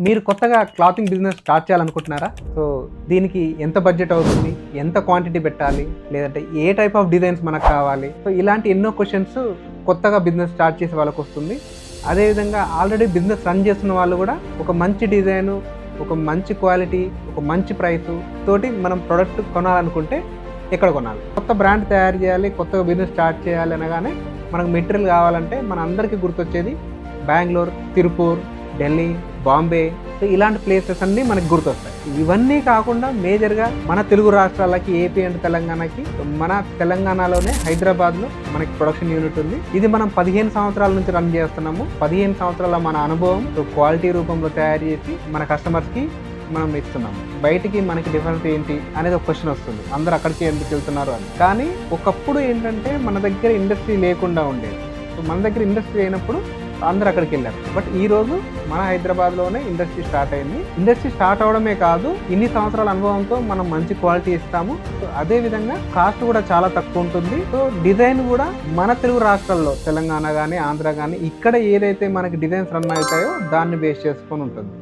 మీరు కొత్తగా clothing business start చేయాలనుకుంటున్నారా? సో దీనికి ఎంత బడ్జెట్ అవుతుంది? ఎంత క్వాంటిటీ పెట్టాలి? లేదంటే ఏ టైప్ ఆఫ్ డిజైన్స్ మనకు కావాలి? సో ఇలాంటి ఎన్నో క్వశ్చన్స్ కొత్తగా బిజినెస్ స్టార్ట్ చేసే వాళ్ళకి వస్తుంది. అదేవిధంగా ఆల్రెడీ బిజినెస్ రన్ చేస్తున్న వాళ్ళు కూడా ఒక మంచి డిజైను, ఒక మంచి క్వాలిటీ, ఒక మంచి ప్రైసు తోటి మనం ప్రోడక్ట్ కొనాలనుకుంటే ఎక్కడ కొనాలి? కొత్త బ్రాండ్ తయారు చేయాలి, కొత్తగా బిజినెస్ స్టార్ట్ చేయాలి అనగానే మనకు మెటీరియల్ కావాలంటే మన అందరికీ గుర్తొచ్చేది బెంగళూరు, తిరుపూర్, ఢిల్లీ, బాంబే. సో ఇలాంటి ప్లేసెస్ అన్నీ మనకు గుర్తొస్తాయి. ఇవన్నీ కాకుండా మేజర్గా మన తెలుగు రాష్ట్రాలకి, ఏపీ అండ్ తెలంగాణకి, మన తెలంగాణలోనే హైదరాబాద్లో మనకి ప్రొడక్షన్ యూనిట్ ఉంది. ఇది మనం 15 సంవత్సరాల నుంచి రన్ చేస్తున్నాము. 15 సంవత్సరాల మన అనుభవం క్వాలిటీ రూపంలో తయారు చేసి మన కస్టమర్స్కి మనం ఇస్తున్నాము. బయటికి మనకి డిఫరెన్స్ ఏంటి అనేది ఒక క్వశ్చన్ వస్తుంది, అందరూ అక్కడికి ఎందుకు వెళ్తున్నారు అని. కానీ ఒకప్పుడు ఏంటంటే మన దగ్గర ఇండస్ట్రీ లేకుండా ఉండేది. సో మన దగ్గర ఇండస్ట్రీ అయినప్పుడు అందరూ అక్కడికి వెళ్ళారు. బట్ ఈ రోజు మన హైదరాబాద్లోనే ఇండస్ట్రీ స్టార్ట్ అయింది. ఇండస్ట్రీ స్టార్ట్ అవడమే కాదు, ఇన్ని సంవత్సరాల అనుభవంతో మనం మంచి క్వాలిటీ ఇస్తాము. సో అదే విధంగా కాస్ట్ కూడా చాలా తక్కువ ఉంటుంది. సో డిజైన్ కూడా మన తెలుగు రాష్ట్రాల్లో, తెలంగాణ కానీ, ఆంధ్ర కానీ, ఇక్కడ ఏదైతే మనకి డిజైన్స్ రన్ అవుతాయో దాన్ని బేస్ చేసుకొని ఉంటుంది.